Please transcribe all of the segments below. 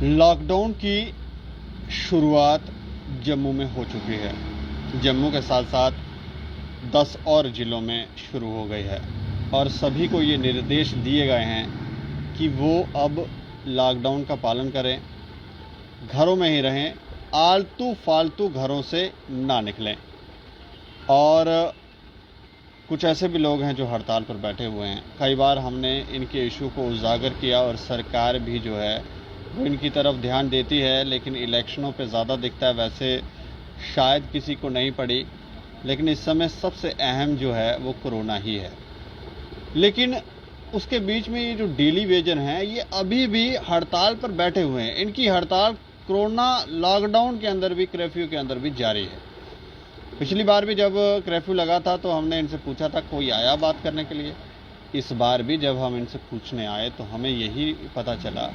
Lockdown की शुरुआत जम्मू में हो चुकी है। जम्मू के साथ साथ 10 और ज़िलों में शुरू हो गई है और सभी को ये निर्देश दिए गए हैं कि वो अब लॉकडाउन का पालन करें, घरों में ही रहें, आलतू फालतू घरों से ना निकलें। और कुछ ऐसे भी लोग हैं जो हड़ताल पर बैठे हुए हैं। कई बार हमने इनके इशू को उजागर किया और सरकार भी जो है वो इनकी तरफ ध्यान देती है, लेकिन इलेक्शनों पे ज़्यादा दिखता है। वैसे शायद किसी को नहीं पड़ी, लेकिन इस समय सबसे अहम जो है वो कोरोना ही है। लेकिन उसके बीच में ये जो डेली वेजर हैं ये अभी भी हड़ताल पर बैठे हुए हैं। इनकी हड़ताल कोरोना लॉकडाउन के अंदर भी, कर्फ्यू के अंदर भी जारी है। पिछली बार भी जब कर्फ्यू लगा था तो हमने इनसे पूछा था कोई आया बात करने के लिए। इस बार भी जब हम इनसे पूछने आए तो हमें यही पता चला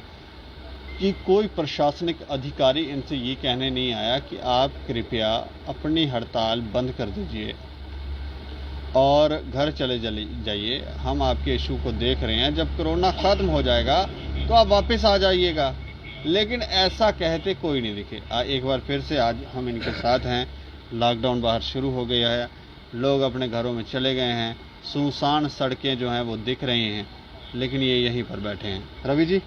कि कोई प्रशासनिक अधिकारी इनसे ये कहने नहीं आया कि आप कृपया अपनी हड़ताल बंद कर दीजिए और घर चले जाइए, हम आपके इशू को देख रहे हैं, जब कोरोना ख़त्म हो जाएगा तो आप वापस आ जाइएगा। लेकिन ऐसा कहते कोई नहीं दिखे। एक बार फिर से आज हम इनके साथ हैं। लॉकडाउन बाहर शुरू हो गया है, लोग अपने घरों में चले गए हैं, सुनसान सड़कें जो हैं वो दिख रही हैं, लेकिन ये यहीं पर बैठे हैं। रवि जी,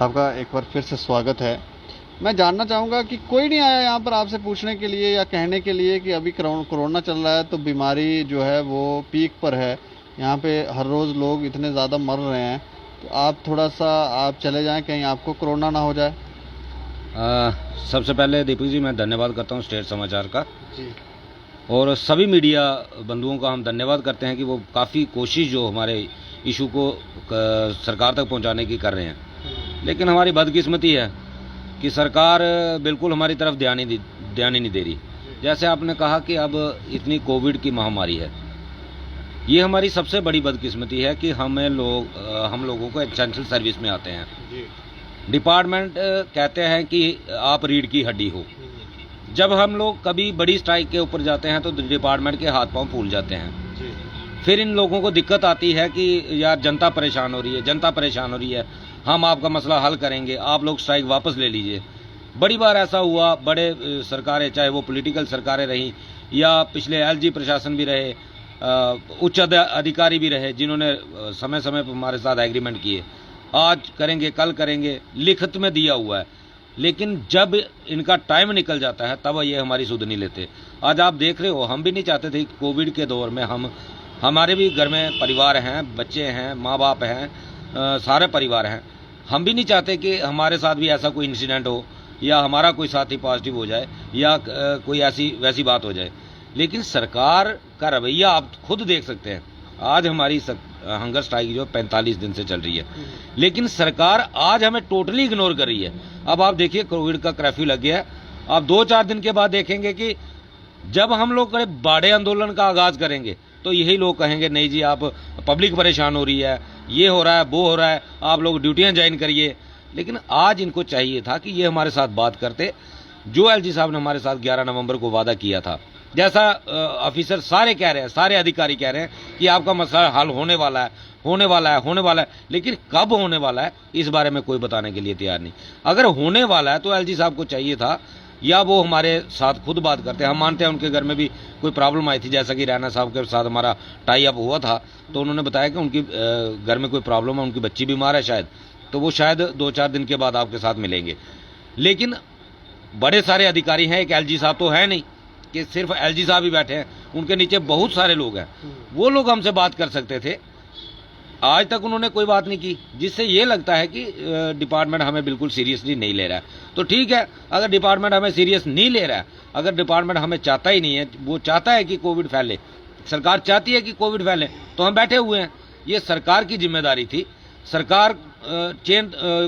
आपका एक बार फिर से स्वागत है। मैं जानना चाहूँगा कि कोई नहीं आया यहाँ पर आपसे पूछने के लिए या कहने के लिए कि अभी कोरोना चल रहा है तो बीमारी जो है वो पीक पर है, यहाँ पे हर रोज़ लोग इतने ज़्यादा मर रहे हैं, तो आप थोड़ा सा आप चले जाएं, कहीं आपको कोरोना ना हो जाए। सबसे पहले दीपक जी मैं धन्यवाद करता हूँ स्टेट समाचार का जी, और सभी मीडिया बंधुओं का हम धन्यवाद करते हैं कि वो काफ़ी कोशिश जो हमारे इशू को सरकार तक पहुँचाने की कर रहे हैं। लेकिन हमारी बदकिस्मती है कि सरकार बिल्कुल हमारी तरफ ध्यान ही नहीं दे रही। जैसे आपने कहा कि अब इतनी कोविड की महामारी है, ये हमारी सबसे बड़ी बदकिस्मती है कि हम लोगों को एसेंशियल सर्विस में आते हैं। डिपार्टमेंट कहते हैं कि आप रीढ़ की हड्डी हो। जब हम लोग कभी बड़ी स्ट्राइक के ऊपर जाते हैं तो डिपार्टमेंट के हाथ पांव फूल जाते हैं। फिर इन लोगों को दिक्कत आती है कि यार जनता परेशान हो रही है, हम आपका मसला हल करेंगे, आप लोग स्ट्राइक वापस ले लीजिए। बड़ी बार ऐसा हुआ, बड़े सरकारें, चाहे वो पॉलिटिकल सरकारें रहीं या पिछले एलजी प्रशासन भी रहे, उच्च अधिकारी भी रहे, जिन्होंने समय समय पर हमारे साथ एग्रीमेंट किए, आज करेंगे कल करेंगे, लिखित में दिया हुआ है। लेकिन जब इनका टाइम निकल जाता है तब ये हमारी सुध नहीं लेते। आज आप देख रहे हो, हम भी नहीं चाहते थे कोविड के दौर में हमारे भी घर में परिवार हैं, बच्चे हैं, माँ बाप हैं, सारे परिवार हैं। हम भी नहीं चाहते कि हमारे साथ भी ऐसा कोई इंसिडेंट हो या हमारा कोई साथी पॉजिटिव हो जाए या कोई ऐसी वैसी बात हो जाए। लेकिन सरकार का रवैया आप खुद देख सकते हैं। आज हमारी हंगर स्ट्राइक जो 45 दिन से चल रही है, लेकिन सरकार आज हमें टोटली इग्नोर कर रही है। अब आप देखिए कोविड का कर्फ्यू लग गया है। आप 2-4 दिन के बाद देखेंगे कि जब हम लोग बाड़े आंदोलन का आगाज करेंगे तो यही लोग कहेंगे नहीं जी, आप पब्लिक परेशान हो रही है, ये हो रहा है, वो हो रहा है, आप लोग ड्यूटियां ज्वाइन करिए। लेकिन आज इनको चाहिए था कि ये हमारे साथ बात करते, जो एलजी साहब ने हमारे साथ 11 नवंबर को वादा किया था। जैसा ऑफिसर सारे कह रहे हैं, सारे अधिकारी कह रहे हैं कि आपका मसला हल होने वाला है, लेकिन कब होने वाला है इस बारे में कोई बताने के लिए तैयार नहीं। अगर होने वाला है तो एलजी साहब को चाहिए था, या वो हमारे साथ खुद बात करते हैं। हम मानते हैं उनके घर में भी कोई प्रॉब्लम आई थी, जैसा कि रैना साहब के साथ हमारा टाई अप हुआ था, तो उन्होंने बताया कि उनकी घर में कोई प्रॉब्लम है, उनकी बच्ची बीमार है शायद, तो वो शायद 2-4 दिन के बाद आपके साथ मिलेंगे। लेकिन बड़े सारे अधिकारी हैं, एक एलजी साहब तो है नहीं कि सिर्फ एलजी साहब ही बैठे हैं, उनके नीचे बहुत सारे लोग हैं। वो लोग हमसे बात कर सकते थे, आज तक उन्होंने कोई बात नहीं की, जिससे ये लगता है कि डिपार्टमेंट हमें बिल्कुल सीरियसली नहीं ले रहा है। तो ठीक है, अगर डिपार्टमेंट हमें सीरियस नहीं ले रहा है, अगर डिपार्टमेंट हमें चाहता ही नहीं है, वो चाहता है कि कोविड फैले, सरकार चाहती है कि कोविड फैले, तो हम बैठे हुए हैं। ये सरकार की जिम्मेदारी थी। सरकार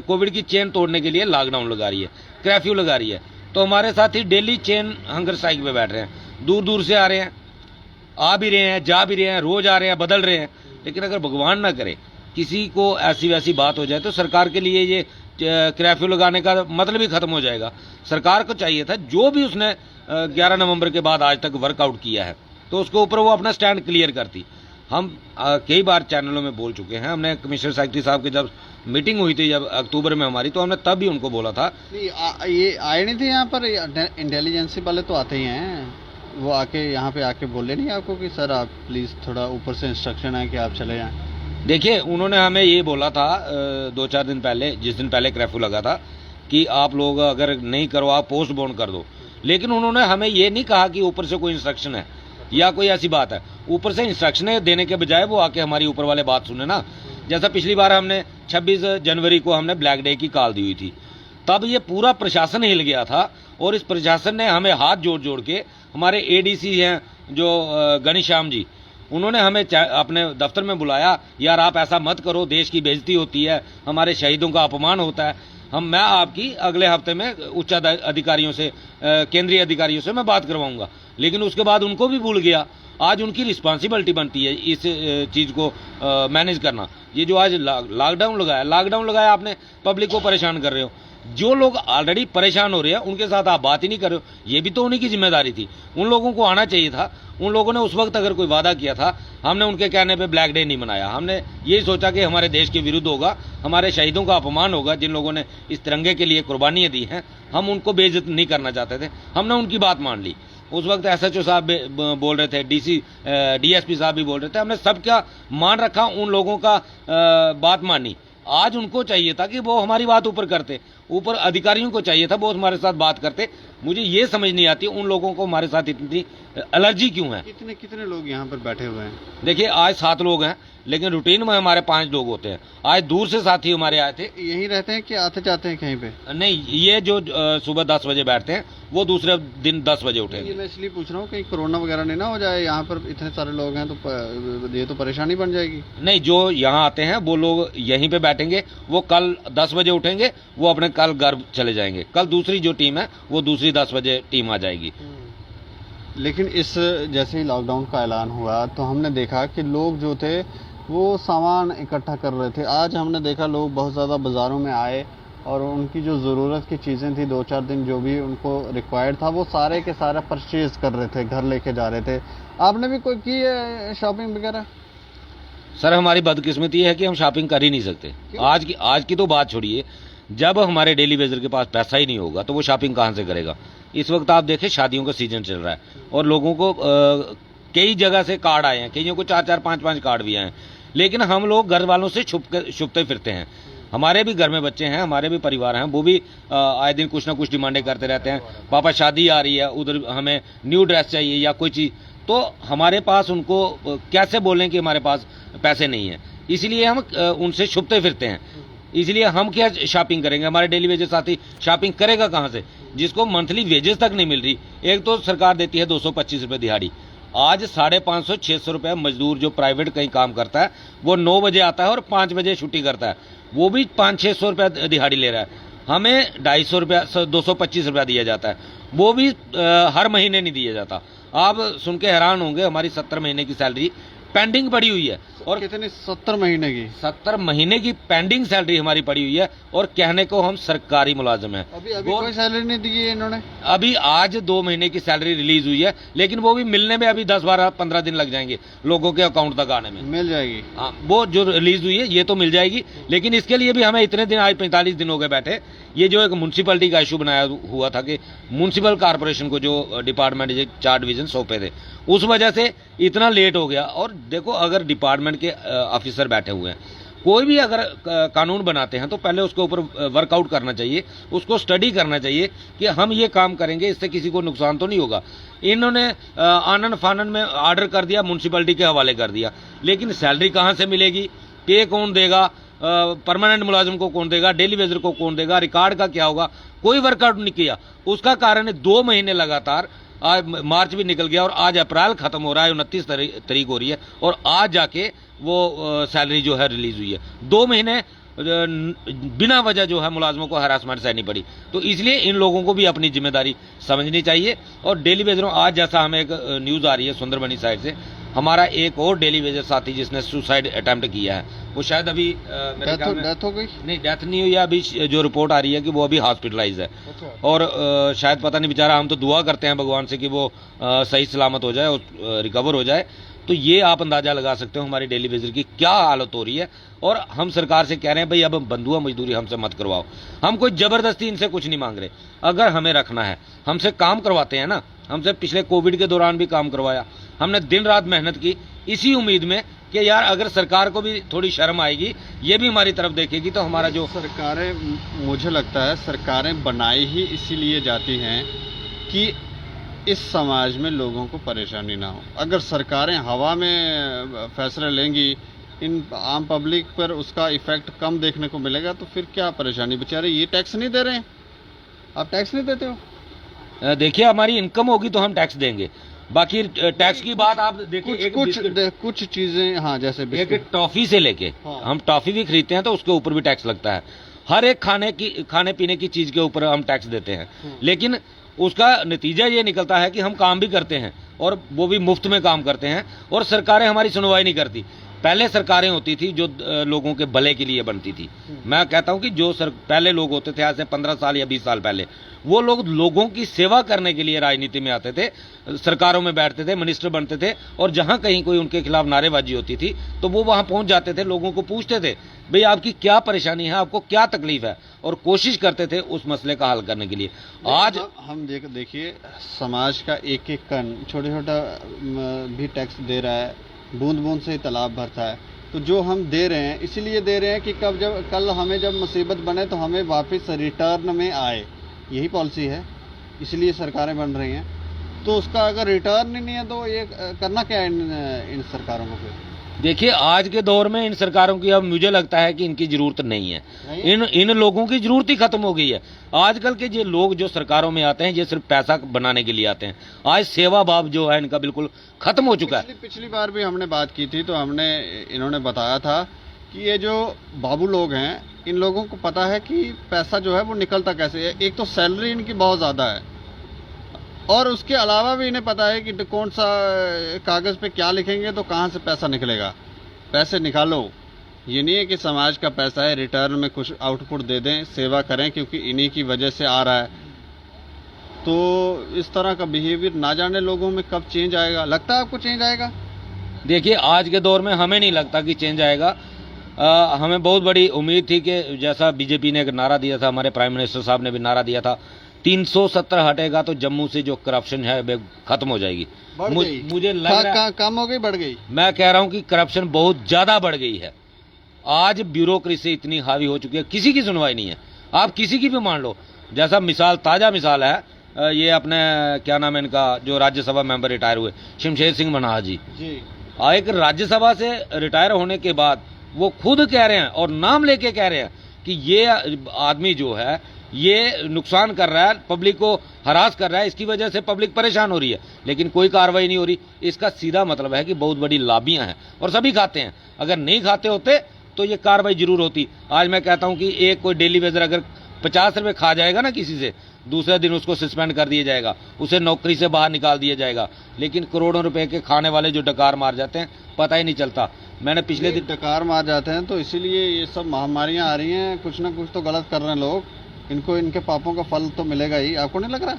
कोविड की चेन तोड़ने के लिए लॉकडाउन लगा रही है, कर्फ्यू लगा रही है, तो हमारे साथी डेली चेन हंगर स्ट्राइक पे बैठ रहे हैं, दूर दूर से आ रहे हैं, आ भी रहे हैं, जा भी रहे हैं, रोज आ रहे हैं, बदल रहे हैं। लेकिन अगर भगवान ना करे किसी को ऐसी वैसी बात हो जाए तो सरकार के लिए ये कर्फ्यू लगाने का मतलब ही खत्म हो जाएगा। सरकार को चाहिए था, जो भी उसने 11 नवंबर के बाद आज तक वर्कआउट किया है, तो उसके ऊपर वो अपना स्टैंड क्लियर करती। हम कई बार चैनलों में बोल चुके हैं, हमने कमिश्नर सेक्रेटरी साहब के जब मीटिंग हुई थी जब अक्टूबर में हमारी, तो हमने तब भी उनको बोला था। नहीं ये आए नहीं थे यहाँ पर, इंटेलिजेंसी वाले तो आते ही हैं, वो आके यहाँ पे आके बोले नहीं आपको कि सर आप प्लीज़ थोड़ा ऊपर से इंस्ट्रक्शन है कि आप चले जाएं? देखिए, उन्होंने हमें ये बोला था 2-4 दिन पहले, जिस दिन पहले कर्फ्यू लगा था, कि आप लोग अगर नहीं करो आप पोस्टपोन कर दो। लेकिन उन्होंने हमें ये नहीं कहा कि ऊपर से कोई इंस्ट्रक्शन है या कोई ऐसी बात है। ऊपर से इंस्ट्रक्शन देने के बजाय वो आके हमारी ऊपर वाले बात सुने ना। जैसा पिछली बार हमने 26 जनवरी को हमने ब्लैक डे की कॉल दी हुई थी, तब ये पूरा प्रशासन हिल गया था और इस प्रशासन ने हमें हाथ जोड़ जोड़ के, हमारे एडीसी हैं जो घनश्याम जी, उन्होंने हमें अपने दफ्तर में बुलाया, यार आप ऐसा मत करो, देश की बेइज्जती होती है, हमारे शहीदों का अपमान होता है। मैं आपकी अगले हफ्ते में उच्च अधिकारियों से, केंद्रीय अधिकारियों से मैं बात करवाऊंगा। लेकिन उसके बाद उनको भी भूल गया। आज उनकी रिस्पॉन्सिबिलिटी बनती है इस चीज़ को मैनेज करना। ये जो आज लॉकडाउन लगाया आपने, पब्लिक को परेशान कर रहे हो। जो लोग ऑलरेडी परेशान हो रहे हैं उनके साथ आप बात ही नहीं कर रहे हो। ये भी तो उन्हीं की जिम्मेदारी थी, उन लोगों को आना चाहिए था। उन लोगों ने उस वक्त अगर कोई वादा किया था, हमने उनके कहने पे ब्लैक डे नहीं मनाया। हमने यही सोचा कि हमारे देश के विरुद्ध होगा, हमारे शहीदों का अपमान होगा, जिन लोगों ने इस तिरंगे के लिए कुर्बानियां दी हैं, हम उनको बेइज्जत नहीं करना चाहते थे। हमने उनकी बात मान ली। उस वक्त SHO साहब बोल रहे थे, DSP साहब भी बोल रहे थे, हमने सबका मान रखा, उन लोगों का बात मानी। आज उनको चाहिए था कि वो हमारी बात ऊपर करते, ऊपर अधिकारियों को चाहिए था वो हमारे साथ बात करते। मुझे ये समझ नहीं आती उन लोगों को हमारे साथ इतनी एलर्जी क्यों है। कितने लोग यहाँ पर बैठे हुए हैं? देखिए, आज 7 लोग हैं, लेकिन रूटीन में हमारे 5 लोग होते हैं। आज दूर से साथी हमारे आए थे। यहीं रहते हैं कि आते जाते हैं कहीं पे? नहीं, ये जो सुबह 10 बजे बैठते हैं वो दूसरे दिन 10 बजे उठेंगे। ये मैं इसलिए पूछ रहा हूँ कहीं कोरोना वगैरह नहीं ना हो जाए, यहाँ पर इतने सारे लोग हैं तो ये तो परेशानी बन जाएगी। नहीं, जो यहाँ आते हैं वो लोग यहीं पे बैठेंगे, वो कल 10 बजे उठेंगे, वो अपने कल घर चले जाएंगे। कल दूसरी जो टीम है वो दूसरी 10 बजे टीम आ जाएगी। लेकिन इस जैसे ही लॉकडाउन का ऐलान हुआ तो हमने देखा कि लोग जो थे वो सामान इकट्ठा कर रहे थे। आज हमने देखा लोग बहुत ज़्यादा बाज़ारों में आए और उनकी जो ज़रूरत की चीज़ें थी, 2-4 दिन जो भी उनको रिक्वायर्ड था, वो सारे के सारा परचेज़ कर रहे थे, घर लेके जा रहे थे। आपने भी कोई की है शॉपिंग वगैरह? सर, हमारी बदकिस्मती है कि हम शॉपिंग कर ही नहीं सकते। आज की तो बात छोड़िए, जब हमारे डेली वेजर के पास पैसा ही नहीं होगा तो वो शॉपिंग कहाँ से करेगा। इस वक्त आप देखें, शादियों का सीजन चल रहा है और लोगों को कई जगह से कार्ड आए हैं, कईयों को 4-4, 5-5 कार्ड भी आए हैं। लेकिन हम लोग घर वालों से छुपते फिरते हैं। हमारे भी घर में बच्चे हैं, हमारे भी परिवार हैं, वो भी आए दिन कुछ ना कुछ डिमांडें करते रहते हैं। पापा शादी आ रही है, उधर हमें न्यू ड्रेस चाहिए या कोई चीज़, तो हमारे पास उनको कैसे बोलें कि हमारे पास पैसे नहीं है। इसलिए हम उनसे छुपते फिरते हैं। इसलिए हम क्या शॉपिंग करेंगे? हमारे डेली वेजेस साथी शॉपिंग करेगा कहाँ से, जिसको मंथली वेजेस तक नहीं मिल रही। एक तो सरकार देती है 225 रुपये दिहाड़ी। आज 550-600 रुपये मजदूर जो प्राइवेट कहीं काम करता है वो 9 बजे आता है और 5 बजे छुट्टी करता है, वो भी 500-600 रुपये दिहाड़ी ले रहा है। हमें 250 रुपया 225 रुपया दिया जाता है, वो भी हर महीने नहीं दिया जाता। आप सुन के हैरान होंगे, हमारी 70 महीने की सैलरी पेंडिंग पड़ी हुई है। और कितने? 70 महीने की? 70 महीने की पेंडिंग सैलरी हमारी पड़ी हुई है और कहने को हम सरकारी मुलाजिम हैं। अभी कोई सैलरी नहीं दी है इन्होंने? अभी आज 2 महीने की सैलरी रिलीज हुई है, लेकिन वो भी मिलने में अभी 10-12-15 दिन लग जाएंगे लोगों के अकाउंट तक आने में। मिल जाएगी? हाँ, वो जो रिलीज हुई है ये तो मिल जाएगी, लेकिन इसके लिए भी हमें इतने दिन, आज 45 दिन हो गए बैठे। ये जो एक म्यूनसिपैलिटी का इशू बनाया हुआ था कि म्यूनसिपल कॉर्पोरेशन को जो डिपार्टमेंट 4 डिवीजन सौंपे थे, उस वजह से इतना लेट हो गया। और देखो, अगर डिपार्टमेंट के ऑफिसर बैठे हुए हैं, कोई भी अगर कानून बनाते हैं तो पहले उसके ऊपर वर्कआउट करना चाहिए, उसको स्टडी करना चाहिए कि हम ये काम करेंगे, इससे किसी को नुकसान तो नहीं होगा। इन्होंने आनन फानन में ऑर्डर कर दिया, म्यूनसिपैलिटी के हवाले कर दिया, लेकिन सैलरी कहाँ से मिलेगी, पे कौन देगा, परमानेंट मुलाजिम को कौन देगा, डेली वेजर को कौन देगा, रिकॉर्ड का क्या होगा, कोई वर्कआउट नहीं किया। उसका कारण है 2 महीने लगातार, आज मार्च भी निकल गया और आज अप्रैल खत्म हो रहा है, 29 तारीख हो रही है और आज जाके वो सैलरी जो है रिलीज हुई है। 2 महीने बिना वजह जो है मुलाजमों को हरासमेंट सहनी पड़ी। तो इसलिए इन लोगों को भी अपनी जिम्मेदारी समझनी चाहिए। और डेली वेजरों, आज जैसा हमें एक न्यूज़ आ रही है सुंदरबनी साइड से, हमारा एक और डेली वेजर साथी जिसने सुसाइड अटेम्प्ट किया है, वो शायद अभी मेरे ख्याल में डेथ हो गई? नहीं, डेथ नहीं हुई है। अभी जो रिपोर्ट आ रही है कि वो अभी हॉस्पिटलाइज है। और शायद पता नहीं बेचारा, हम तो दुआ करते हैं भगवान से कि वो सही सलामत हो जाए और रिकवर हो जाए। तो ये आप अंदाजा लगा सकते हो हमारी डेली वेजर की क्या हालत हो रही है। और हम सरकार से कह रहे हैं भाई अब बंधुआ मजदूरी हमसे मत करवाओ, हम कोई जबरदस्ती इनसे कुछ नहीं मांग रहे। अगर हमें रखना है, हमसे काम करवाते हैं ना, हमसे पिछले कोविड के दौरान भी काम करवाया, हमने दिन रात मेहनत की इसी उम्मीद में कि यार अगर सरकार को भी थोड़ी शर्म आएगी, ये भी हमारी तरफ देखेगी, तो हमारा जो सरकारें, मुझे लगता है सरकारें बनाई ही इसीलिए जाती हैं कि इस समाज में लोगों को परेशानी ना हो। अगर सरकारें हवा में फैसले लेंगी, इन आम पब्लिक पर उसका इफेक्ट कम देखने को मिलेगा, तो फिर क्या परेशानी। बेचारे ये टैक्स नहीं दे रहे हैं, आप टैक्स नहीं देते हो। देखिए हमारी इनकम होगी तो हम टैक्स देंगे, बाकी टैक्स की बात आप देखिए, कुछ चीजें, हाँ जैसे एक टॉफी से लेके, हम टॉफी भी खरीदते हैं तो उसके ऊपर भी टैक्स लगता है। हर एक खाने पीने की चीज के ऊपर हम टैक्स देते हैं, लेकिन उसका नतीजा ये निकलता है कि हम काम भी करते हैं और वो भी मुफ्त में काम करते हैं, और सरकारें हमारी सुनवाई नहीं करती। पहले सरकारें होती थी जो लोगों के भले के लिए बनती थी। मैं कहता हूं कि जो पहले लोग होते थे, आज से 15 साल या 20 साल पहले, वो लोग लोगों की सेवा करने के लिए राजनीति में आते थे, सरकारों में बैठते थे, मिनिस्टर बनते थे, और जहां कहीं कोई उनके खिलाफ नारेबाजी होती थी तो वो वहां पहुंच जाते थे, लोगों को पूछते थे भाई आपकी क्या परेशानी है, आपको क्या तकलीफ है, और कोशिश करते थे उस मसले का हल करने के लिए। आज हम देखिए समाज का एक एक कण, छोटा छोटा भी टैक्स दे रहा है, बूंद बूंद से ही तालाब भरता है। तो जो हम दे रहे हैं इसीलिए दे रहे हैं कि कल हमें जब मुसीबत बने तो हमें वापस रिटर्न में आए, यही पॉलिसी है, इसलिए सरकारें बन रही हैं। तो उसका अगर रिटर्न ही नहीं है तो ये करना क्या है इन सरकारों को। फिर देखिए आज के दौर में इन सरकारों की अब मुझे लगता है कि इनकी जरूरत नहीं है। इन लोगों की जरूरत ही खत्म हो गई है। आजकल के जो लोग जो सरकारों में आते हैं ये सिर्फ पैसा बनाने के लिए आते हैं। आज सेवा भाव जो है इनका बिल्कुल खत्म हो चुका है। पिछली बार भी हमने बात की थी तो इन्होंने बताया था कि ये जो बाबू लोग हैं, इन लोगों को पता है कि पैसा जो है वो निकलता कैसे है। एक तो सैलरी इनकी बहुत ज़्यादा है, और उसके अलावा भी इन्हें पता है कि कौन सा कागज़ पे क्या लिखेंगे तो कहाँ से पैसा निकलेगा। पैसे निकालो, ये नहीं है कि समाज का पैसा है रिटर्न में कुछ आउटपुट दे दें, सेवा करें, क्योंकि इन्हीं की वजह से आ रहा है। तो इस तरह का बिहेवियर ना जाने लोगों में कब चेंज आएगा। लगता है आपको चेंज आएगा? देखिए आज के दौर में हमें नहीं लगता कि चेंज आएगा। हमें बहुत बड़ी उम्मीद थी कि जैसा बीजेपी ने एक नारा दिया था, हमारे प्राइम मिनिस्टर साहब ने भी नारा दिया था, 370 हटेगा तो जम्मू से जो करप्शन है वे खत्म हो जाएगी। मुझे लग रहा है कम हो गई, बढ़ गई। मैं कह रहा हूं कि करप्शन बहुत ज्यादा बढ़ गई है। आज ब्यूरोक्रेसी इतनी हावी हो चुकी है, किसी की सुनवाई नहीं है। आप किसी की भी मान लो, जैसा मिसाल, ताजा मिसाल है ये अपने क्या नाम है इनका, जो राज्यसभा मेंबर रिटायर हुए, शमशेर सिंह मनहार जी। एक राज्यसभा से रिटायर होने के बाद वो खुद कह रहे हैं और नाम लेके कह रहे हैं कि ये आदमी जो है ये नुकसान कर रहा है, पब्लिक को हरास कर रहा है, इसकी वजह से पब्लिक परेशान हो रही है, लेकिन कोई कार्रवाई नहीं हो रही। इसका सीधा मतलब है कि बहुत बड़ी लाबियां हैं और सभी खाते हैं। अगर नहीं खाते होते तो ये कार्रवाई जरूर होती। आज मैं कहता हूं कि एक कोई डेली वेजर अगर 50 रुपये खा जाएगा ना किसी से, दूसरे दिन उसको सस्पेंड कर दिया जाएगा, उसे नौकरी से बाहर निकाल दिया जाएगा। लेकिन करोड़ों रुपए के खाने वाले जो डकार मार जाते हैं, पता ही नहीं चलता। मैंने पिछले दिन डकार मार जाते हैं, तो इसीलिए ये सब महामारियां आ रही हैं। कुछ ना कुछ तो गलत कर रहे हैं लोग, इनको इनके पापों का फल तो मिलेगा ही। आपको नहीं लग रहा?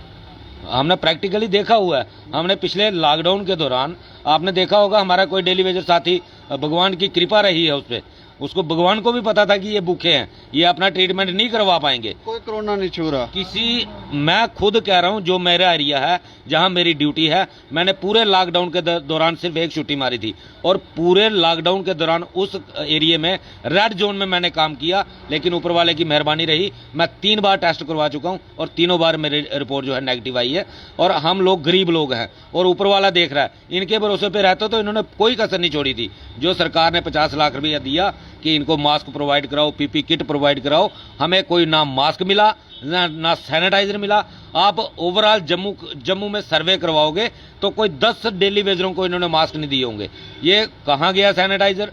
हमने प्रैक्टिकली देखा हुआ है। हमने पिछले लॉकडाउन के दौरान आपने देखा होगा, हमारा कोई डेली वेजर साथी, भगवान की कृपा रही है उस पर, उसको भगवान को भी पता था कि ये भूखे हैं, ये अपना ट्रीटमेंट नहीं करवा पाएंगे। कोई कोरोना नहीं छू रहा किसी। मैं खुद कह रहा हूं, जो मेरा एरिया है जहां मेरी ड्यूटी है, मैंने पूरे लॉकडाउन के दौरान सिर्फ एक छुट्टी मारी थी, और पूरे लॉकडाउन के दौरान उस एरिया में रेड जोन में मैंने काम किया। लेकिन ऊपर वाले की मेहरबानी रही, मैं 3 बार टेस्ट करवा चुका हूं और तीनों बार मेरी रिपोर्ट जो है नेगेटिव आई है। और हम लोग गरीब लोग हैं और ऊपर वाला देख रहा है। इनके भरोसे पे रहते तो इन्होंने कोई कसर नहीं छोड़ी थी। जो सरकार ने 50 लाख रुपया दिया कि इनको मास्क प्रोवाइड कराओ, पीपी किट प्रोवाइड कराओ, हमें कोई ना मास्क मिला ना सैनिटाइजर मिला। आप ओवरऑल जम्मू में सर्वे करवाओगे तो कोई 10 डेली वेजरों को इन्होंने मास्क नहीं दिए होंगे। ये कहाँ गया सैनिटाइजर?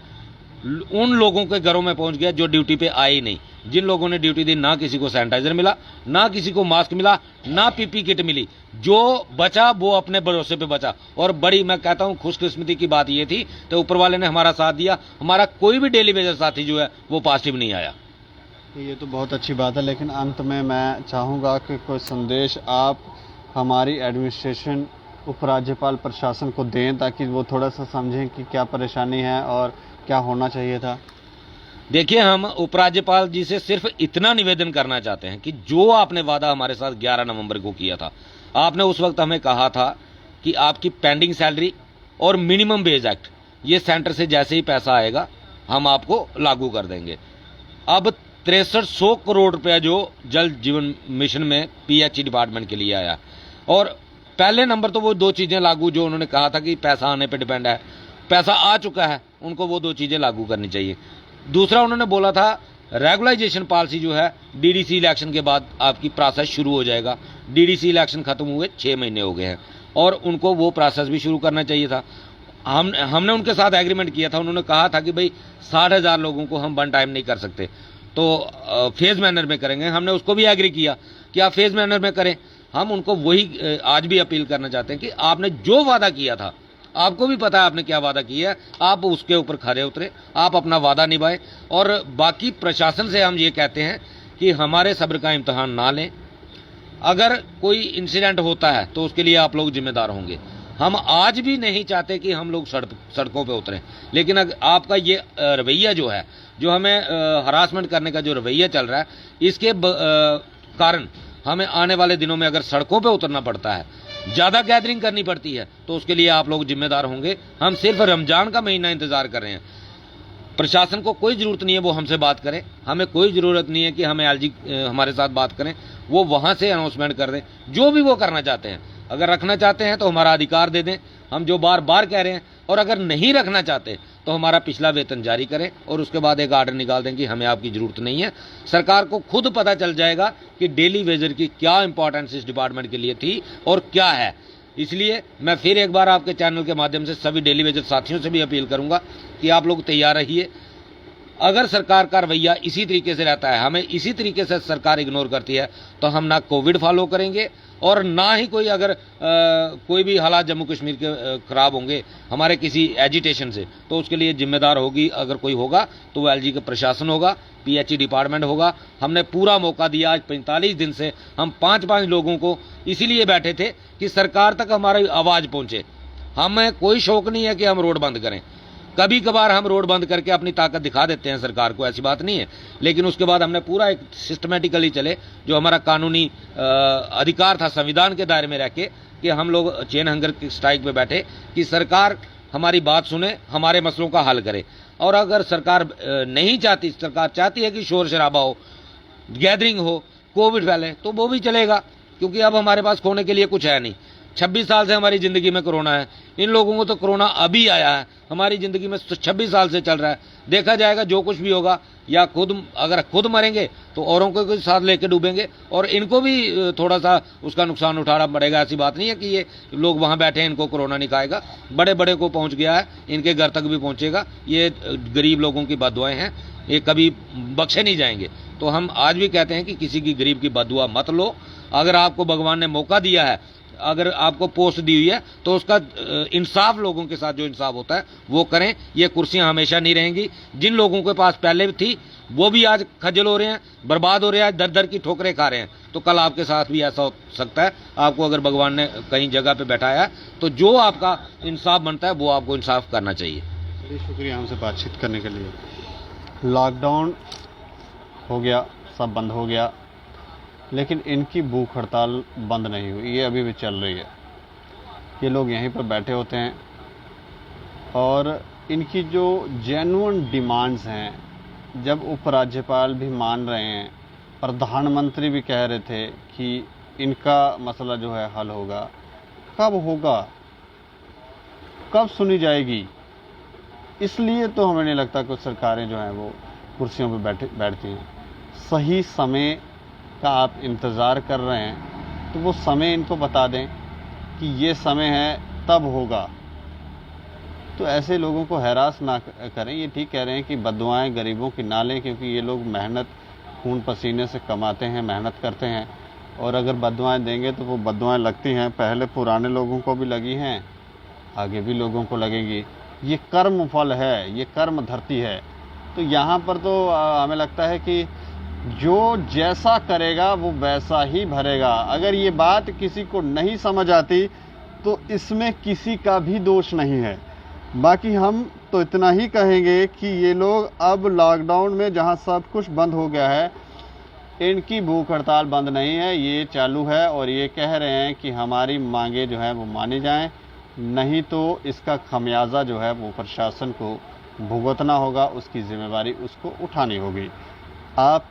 उन लोगों के घरों में पहुंच गया जो ड्यूटी पे आए ही नहीं। जिन लोगों ने ड्यूटी दी, ना किसी को सैनिटाइजर मिला, ना किसी को मास्क मिला, ना पीपी किट मिली। जो बचा वो अपने भरोसे पे बचा। और बड़ी मैं कहता हूं खुशकिस्मती की बात ये थी तो ऊपर वाले ने हमारा साथ दिया। हमारा कोई भी डेली वेजर साथी जो है वो पॉजिटिव नहीं आया। ये तो बहुत अच्छी बात है, लेकिन अंत में मैं चाहूँगा कि कोई संदेश आप हमारी एडमिनिस्ट्रेशन उपराज्यपाल प्रशासन को दें ताकि वो थोड़ा सा समझें कि क्या परेशानी है और क्या होना चाहिए था? देखिए, हम उपराज्यपाल जी से सिर्फ इतना निवेदन करना चाहते हैं कि जो आपने वादा हमारे साथ 11 नवंबर को किया था, आपने उस वक्त हमें कहा था कि आपकी पेंडिंग सैलरी और मिनिमम वेज एक्ट, ये सेंटर से जैसे ही पैसा आएगा हम आपको लागू कर देंगे। अब 6300 करोड़ रुपया जो जल जीवन मिशन में पीएचई डिपार्टमेंट के लिए आया, और पहले नंबर तो वो 2 चीज़ें लागू जो उन्होंने कहा था कि पैसा आने पे डिपेंड है, पैसा आ चुका है, उनको वो 2 चीज़ें लागू करनी चाहिए। दूसरा उन्होंने बोला था रेगुलाइजेशन पॉलिसी जो है डीडीसी इलेक्शन के बाद आपकी प्रोसेस शुरू हो जाएगा। डीडीसी इलेक्शन खत्म हुए 6 महीने हो गए हैं और उनको वो प्रोसेस भी शुरू करना चाहिए था। हमने उनके साथ एग्रीमेंट किया था, उन्होंने कहा था कि भाई 60,000 लोगों को हम वन टाइम नहीं कर सकते, तो फेज मैनर में करेंगे। हमने उसको भी एग्री किया कि आप फेज मैनर में करें। हम उनको वही आज भी अपील करना चाहते हैं कि आपने जो वादा किया था, आपको भी पता है आपने क्या वादा किया है, आप उसके ऊपर खरे उतरे, आप अपना वादा निभाएं। और बाकी प्रशासन से हम ये कहते हैं कि हमारे सब्र का इम्तहान ना लें। अगर कोई इंसिडेंट होता है तो उसके लिए आप लोग जिम्मेदार होंगे। हम आज भी नहीं चाहते कि हम लोग सड़कों पे उतरें, लेकिन अगर आपका ये रवैया जो है, जो हमें हरासमेंट करने का जो रवैया चल रहा है, इसके कारण हमें आने वाले दिनों में अगर सड़कों पे उतरना पड़ता है, ज़्यादा गैदरिंग करनी पड़ती है, तो उसके लिए आप लोग जिम्मेदार होंगे। हम सिर्फ रमज़ान का महीना इंतज़ार कर रहे हैं। प्रशासन को कोई ज़रूरत नहीं है वो हमसे बात करें, हमें कोई ज़रूरत नहीं है कि हमें एलजी हमारे साथ बात करें, वो वहाँ से अनाउंसमेंट कर दें जो भी वो करना चाहते हैं। अगर रखना चाहते हैं तो हमारा अधिकार दे दें, हम जो बार बार कह रहे हैं, और अगर नहीं रखना चाहते तो हमारा पिछला वेतन जारी करें और उसके बाद एक आर्डर निकाल दें कि हमें आपकी ज़रूरत नहीं है। सरकार को खुद पता चल जाएगा कि डेली वेजर की क्या इंपॉर्टेंस इस डिपार्टमेंट के लिए थी और क्या है। इसलिए मैं फिर एक बार आपके चैनल के माध्यम से सभी डेली वेजर साथियों से भी अपील करूंगा कि आप लोग तैयार रहिए। अगर सरकार का रवैया इसी तरीके से रहता है, हमें इसी तरीके से सरकार इग्नोर करती है, तो हम ना कोविड फॉलो करेंगे और ना ही कोई अगर कोई भी हालात जम्मू कश्मीर के ख़राब होंगे हमारे किसी एजिटेशन से, तो उसके लिए जिम्मेदार होगी, अगर कोई होगा तो वो एलजी का प्रशासन होगा, पीएचई डिपार्टमेंट होगा। हमने पूरा मौका दिया, आज 45 दिन से हम 5-5 लोगों को इसीलिए बैठे थे कि सरकार तक हमारी आवाज़ पहुँचे। हमें कोई शौक नहीं है कि हम रोड बंद करें, कभी कभार हम रोड बंद करके अपनी ताकत दिखा देते हैं सरकार को, ऐसी बात नहीं है, लेकिन उसके बाद हमने पूरा एक सिस्टमेटिकली चले, जो हमारा कानूनी अधिकार था संविधान के दायरे में रह के, कि हम लोग चेन हंगर की स्ट्राइक पे बैठे कि सरकार हमारी बात सुने, हमारे मसलों का हल करे। और अगर सरकार नहीं चाहती, सरकार चाहती है कि शोर शराबा हो, गैदरिंग हो, कोविड फैले, तो वो भी चलेगा, क्योंकि अब हमारे पास खोने के लिए कुछ है नहीं। 26 साल से हमारी ज़िंदगी में कोरोना है, इन लोगों को तो कोरोना अभी आया है, हमारी ज़िंदगी में 26 साल से चल रहा है। देखा जाएगा जो कुछ भी होगा, या अगर खुद मरेंगे तो औरों को साथ लेके डूबेंगे, और इनको भी थोड़ा सा उसका नुकसान उठाना पड़ेगा। ऐसी बात नहीं है कि ये लोग वहाँ बैठे हैं इनको कोरोना नहीं खाएगा, बड़े बड़े को पहुँच गया है, इनके घर तक भी पहुँचेगा। ये गरीब लोगों की बददुआएं हैं, ये कभी बख्शे नहीं जाएंगे। तो हम आज भी कहते हैं कि किसी की गरीब की बददुआ मत लो। अगर आपको भगवान ने मौका दिया है, अगर आपको पोस्ट दी हुई है, तो उसका इंसाफ, लोगों के साथ जो इंसाफ होता है वो करें। ये कुर्सियां हमेशा नहीं रहेंगी। जिन लोगों के पास पहले भी थी वो भी आज खज्जल हो रहे हैं, बर्बाद हो रहे हैं, दर दर की ठोकरें खा रहे हैं। तो कल आपके साथ भी ऐसा हो सकता है। आपको अगर भगवान ने कहीं जगह पे बैठाया है, तो जो आपका इंसाफ बनता है वो आपको इंसाफ करना चाहिए। शुक्रिया हमसे बातचीत करने के लिए। लॉकडाउन हो गया, सब बंद हो गया, लेकिन इनकी भूख हड़ताल बंद नहीं हुई, ये अभी भी चल रही है। ये लोग यहीं पर बैठे होते हैं और इनकी जो जेन्युइन डिमांड्स हैं, जब उपराज्यपाल भी मान रहे हैं, प्रधानमंत्री भी कह रहे थे कि इनका मसला जो है हल होगा, कब होगा, कब सुनी जाएगी? इसलिए तो हमें नहीं लगता कुछ सरकारें जो हैं वो कुर्सियों पर बैठती हैं। सही समय का आप इंतज़ार कर रहे हैं तो वो समय इनको बता दें कि ये समय है, तब होगा। तो ऐसे लोगों को हैरास ना करें। ये ठीक कह रहे हैं कि बद्दुआएं गरीबों की ना लें, क्योंकि ये लोग मेहनत खून पसीने से कमाते हैं, मेहनत करते हैं, और अगर बद्दुआएं देंगे तो वो बद्दुआएं लगती हैं। पहले पुराने लोगों को भी लगी हैं, आगे भी लोगों को लगेगी। ये कर्म फल है, ये कर्म धरती है। तो यहाँ पर तो हमें लगता है कि जो जैसा करेगा वो वैसा ही भरेगा। अगर ये बात किसी को नहीं समझ आती तो इसमें किसी का भी दोष नहीं है। बाकी हम तो इतना ही कहेंगे कि ये लोग अब लॉकडाउन में जहां सब कुछ बंद हो गया है, इनकी भूख हड़ताल बंद नहीं है, ये चालू है और ये कह रहे हैं कि हमारी मांगे जो है वो मानी जाएं, नहीं तो इसका खमियाजा जो है वो प्रशासन को भुगतना होगा, उसकी जिम्मेवारी उसको उठानी होगी। आप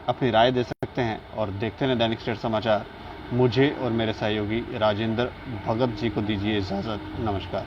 अपनी राय दे सकते हैं और देखते रहें दैनिक स्टेट समाचार। मुझे और मेरे सहयोगी राजेंद्र भगत जी को दीजिए इजाज़त। नमस्कार।